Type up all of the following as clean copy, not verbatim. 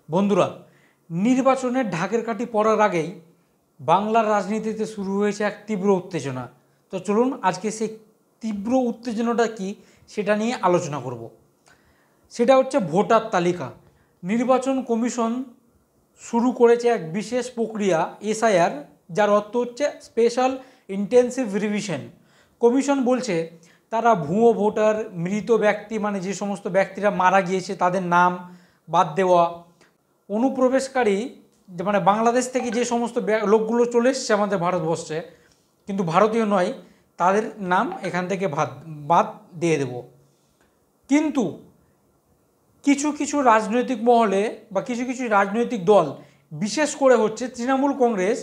বন্ধুরা, নির্বাচনের ঢাকের কাঠি পড়ার আগেই বাংলার রাজনীতিতে শুরু হয়েছে এক তীব্র উত্তেজনা। তো চলুন আজকে সেই তীব্র উত্তেজনাটা কি সেটা নিয়ে আলোচনা করব। সেটা হচ্ছে ভোটার তালিকা। নির্বাচন কমিশন শুরু করেছে এক বিশেষ প্রক্রিয়া এসআইআর, যার অর্থ হচ্ছে স্পেশাল ইন্টেন্সিভ রিভিশন। কমিশন বলছে তারা ভুয়ো ভোটার, মৃত ব্যক্তি মানে যে সমস্ত ব্যক্তিরা মারা গিয়েছে তাদের নাম বাদ দেওয়া, অনুপ্রবেশকারী মানে বাংলাদেশ থেকে যে সমস্ত লোকগুলো চলে এসছে আমাদের ভারতবর্ষে কিন্তু ভারতীয় নয়, তাদের নাম এখান থেকে বাদ দিয়ে দেব। কিন্তু কিছু কিছু রাজনৈতিক মহলে বা কিছু কিছু রাজনৈতিক দল, বিশেষ করে হচ্ছে তৃণমূল কংগ্রেস,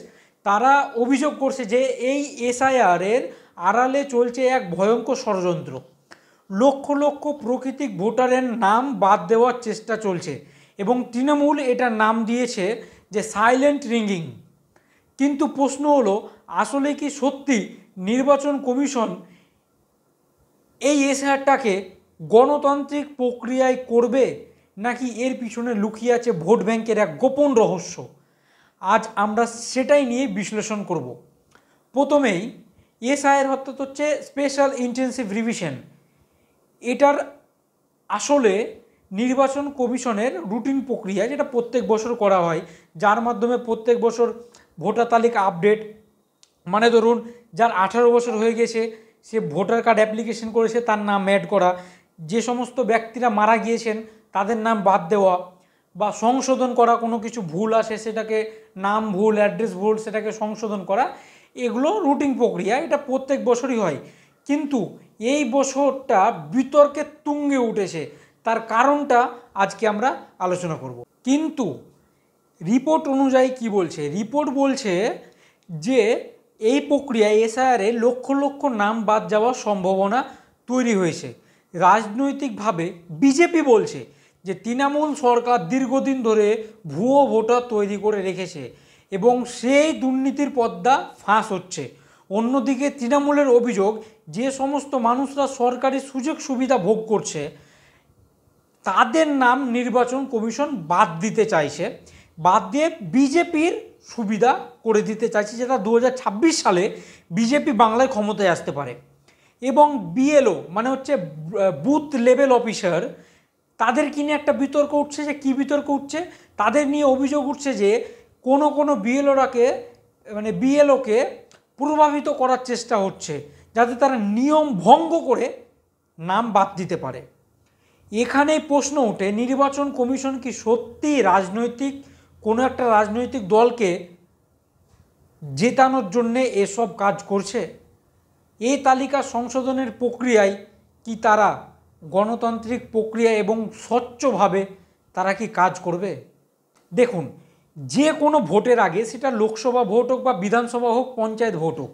তারা অভিযোগ করছে যে এই এসআইআরের আড়ালে চলছে এক ভয়ঙ্কর ষড়যন্ত্র। লক্ষ লক্ষ প্রাকৃতিক ভোটারের নাম বাদ দেওয়ার চেষ্টা চলছে এবং তৃণমূল এটার নাম দিয়েছে যে সাইলেন্ট রিঙ্গিং। কিন্তু প্রশ্ন হলো, আসলে কি সত্যি নির্বাচন কমিশন এই এসআইআরটাকে গণতান্ত্রিক প্রক্রিয়ায় করবে, নাকি এর পিছনে লুকিয়ে আছে ভোট ব্যাংকের এক গোপন রহস্য? আজ আমরা সেটাই নিয়ে বিশ্লেষণ করব। প্রথমেই এসআইআর অর্থাৎ হচ্ছে স্পেশাল ইন্টেন্সিভ রিভিশন। এটার আসলে নির্বাচন কমিশনের রুটিন প্রক্রিয়া, যেটা প্রত্যেক বছর করা হয়, যার মাধ্যমে প্রত্যেক বছর ভোটার তালিকা আপডেট, মানে ধরুন যার 18 বছর হয়ে গেছে সে ভোটার কার্ড অ্যাপ্লিকেশন করেছে, তার নাম অ্যাড করা, যে সমস্ত ব্যক্তিরা মারা গিয়েছেন তাদের নাম বাদ দেওয়া বা সংশোধন করা, কোনো কিছু ভুল আসে সেটাকে নাম ভুল, অ্যাড্রেস ভুল, সেটাকে সংশোধন করা, এগুলো রুটিন প্রক্রিয়া, এটা প্রত্যেক বছরই হয়। কিন্তু এই বছরটা বিতর্কের তুঙ্গে উঠেছে, তার কারণটা আজকে আমরা আলোচনা করব। কিন্তু রিপোর্ট অনুযায়ী কি বলছে? রিপোর্ট বলছে যে এই প্রক্রিয়ায় এসআইআরে লক্ষ লক্ষ নাম বাদ যাওয়ার সম্ভাবনা তৈরি হয়েছে। রাজনৈতিকভাবে বিজেপি বলছে যে তৃণমূল সরকার দীর্ঘদিন ধরে ভুয়ো ভোটার তৈরি করে রেখেছে এবং সেই দুর্নীতির পদ্মা ফাঁস হচ্ছে। অন্যদিকে তৃণমূলের অভিযোগ, যে সমস্ত মানুষরা সরকারি সুযোগ সুবিধা ভোগ করছে তাদের নাম নির্বাচন কমিশন বাদ দিতে চাইছে, বাদ দিয়ে বিজেপির সুবিধা করে দিতে চাইছে, যেটা 2026 সালে বিজেপি বাংলায় ক্ষমতায় আসতে পারে। এবং বিএলও মানে হচ্ছে বুথ লেভেল অফিসার, তাদেরকে নিয়ে একটা বিতর্ক উঠছে। যে কী বিতর্ক উঠছে? তাদের নিয়ে অভিযোগ উঠছে যে কোনো বিএলওকে প্রভাবিত করার চেষ্টা হচ্ছে যাতে তারা নিয়ম ভঙ্গ করে নাম বাদ দিতে পারে। এখানেই প্রশ্ন ওঠে, নির্বাচন কমিশন কি সত্যি কোনো একটা রাজনৈতিক দলকে জেতানোর জন্যে এসব কাজ করছে? এই তালিকা সংশোধনের প্রক্রিয়ায় কি তারা গণতান্ত্রিক প্রক্রিয়া এবং স্বচ্ছভাবে তারা কি কাজ করবে? দেখুন, যে কোনো ভোটের আগে, সেটা লোকসভা ভোট হোক বা বিধানসভা হোক, পঞ্চায়েত ভোট হোক,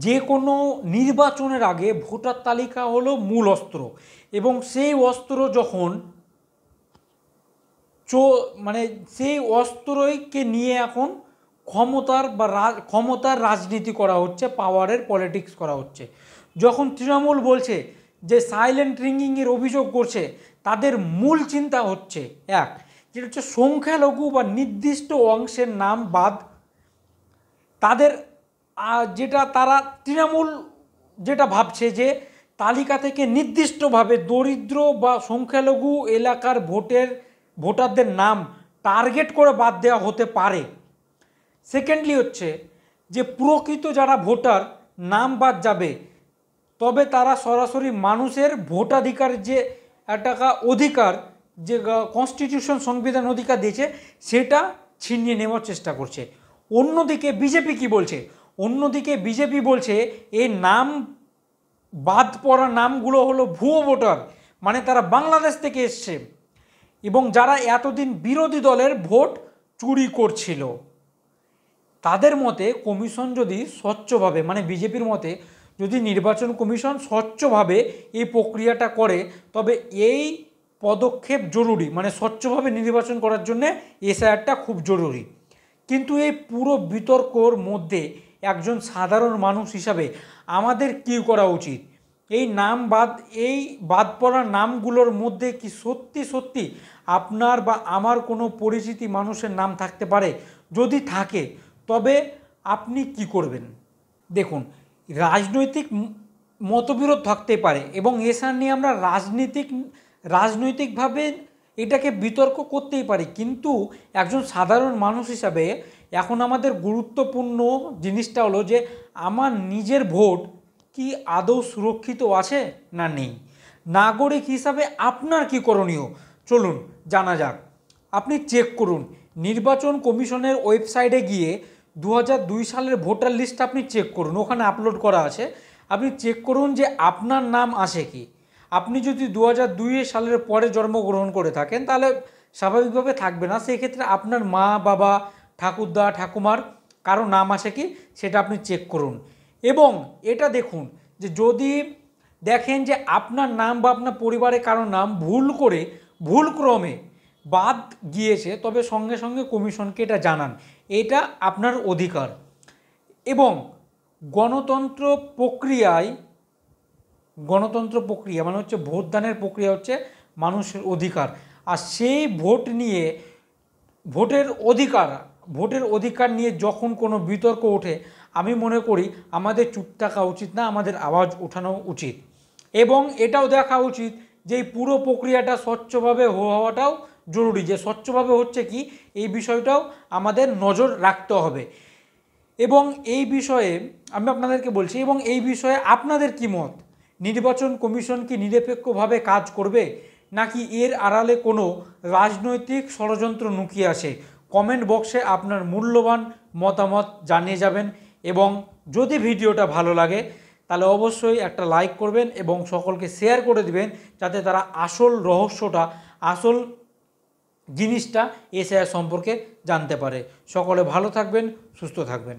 যে কোনো নির্বাচনের আগে ভোটার তালিকা হলো মূল অস্ত্র। এবং সেই অস্ত্র যখন সেই অস্ত্রকে নিয়ে এখন ক্ষমতার রাজনীতি করা হচ্ছে, পাওয়ারের পলিটিক্স করা হচ্ছে। যখন তৃণমূল বলছে যে সাইলেন্ট রিঙ্গিংয়ের অভিযোগ করছে, তাদের মূল চিন্তা হচ্ছে যেটা হচ্ছে সংখ্যালঘু বা নির্দিষ্ট অংশের নাম বাদ। তাদের তৃণমূল যেটা ভাবছে যে তালিকা থেকে নির্দিষ্টভাবে দরিদ্র বা সংখ্যালঘু এলাকার ভোটারদের নাম টার্গেট করে বাদ দেওয়া হতে পারে। সেকেন্ডলি হচ্ছে যে প্রকৃত যারা ভোটার নাম বাদ যাবে, তবে তারা সরাসরি মানুষের ভোটাধিকার, যে একটা অধিকার, যে কনস্টিটিউশন সংবিধান অধিকার দিয়েছে, সেটা ছিনিয়ে নেওয়ার চেষ্টা করছে। অন্যদিকে বিজেপি কি বলছে? বিজেপি বলছে এই নাম বাদ পড়া নামগুলো হলো ভুয়ো ভোটার, মানে তারা বাংলাদেশ থেকে এসছে এবং যারা এতদিন বিরোধী দলের ভোট চুরি করছিল। তাদের মতে কমিশন যদি স্বচ্ছভাবে, মানে বিজেপির মতে যদি নির্বাচন কমিশন স্বচ্ছভাবে এই প্রক্রিয়াটা করে, তবে এই পদক্ষেপ জরুরি, মানে স্বচ্ছভাবে নির্বাচন করার জন্যে এসআইআরটা খুব জরুরি। কিন্তু এই পুরো বিতর্কর মধ্যে একজন সাধারণ মানুষ হিসাবে আমাদের কী করা উচিত? এই বাদ পড়া নামগুলোর মধ্যে কি সত্যি সত্যি আপনার বা আমার কোনো পরিচিতি মানুষের নাম থাকতে পারে? যদি থাকে তবে আপনি কি করবেন? দেখুন, রাজনৈতিক মতবিরোধ থাকতে পারে এবং এছাড়া নিয়ে আমরা রাজনৈতিকভাবে এটাকে বিতর্ক করতেই পারি, কিন্তু একজন সাধারণ মানুষ হিসাবে এখন আমাদের গুরুত্বপূর্ণ জিনিসটা হলো যে আমার নিজের ভোট কি আদৌ সুরক্ষিত আছে না নেই। নাগরিক হিসাবে আপনার কি করণীয় চলুন জানা যাক। আপনি চেক করুন, নির্বাচন কমিশনের ওয়েবসাইটে গিয়ে 2002 সালের ভোটার লিস্ট আপনি চেক করুন, ওখানে আপলোড করা আছে। আপনি চেক করুন যে আপনার নাম আসে কি। আপনি যদি 2002 সালের পরে জন্মগ্রহণ করে থাকেন তাহলে স্বাভাবিকভাবে থাকবে না, সেই ক্ষেত্রে আপনার মা বাবা ঠাকুরদা ঠাকুমার কারো নাম আসে কি সেটা আপনি চেক করুন। এবং এটা দেখুন যে যদি দেখেন যে আপনার নাম বা আপনার পরিবারের কারো নাম ভুলক্রমে বাদ গিয়েছে, তবে সঙ্গে সঙ্গে কমিশনকে এটা জানান, এটা আপনার অধিকার। এবং গণতন্ত্র প্রক্রিয়া মানে হচ্ছে ভোটদানের প্রক্রিয়া হচ্ছে মানুষের অধিকার। আর সেই ভোটের অধিকার নিয়ে যখন কোনো বিতর্ক ওঠে, আমি মনে করি আমাদের চুপ থাকা উচিত না, আমাদের আওয়াজ ওঠানো উচিত। এবং এটাও দেখা উচিত যে এই পুরো প্রক্রিয়াটা স্বচ্ছভাবে হওয়াটাও জরুরি, যে স্বচ্ছভাবে হচ্ছে কি এই বিষয়টাও আমাদের নজর রাখতে হবে। এবং এই বিষয়ে আমি আপনাদেরকে বলছি, এবং এই বিষয়ে আপনাদের কি মত? নির্বাচন কমিশন কি নিরপেক্ষভাবে কাজ করবে, নাকি এর আড়ালে কোনো রাজনৈতিক ষড়যন্ত্র লুকিয়ে আছে? কমেন্ট বক্সে আপনার মূল্যবান মতামত জানিয়ে যাবেন। এবং যদি ভিডিওটা ভালো লাগে তাহলে অবশ্যই একটা লাইক করবেন এবং সকলকে শেয়ার করে দিবেন, যাতে তারা আসল জিনিসটা এসআইআর সম্পর্কে জানতে পারে। সকলে ভালো থাকবেন, সুস্থ থাকবেন।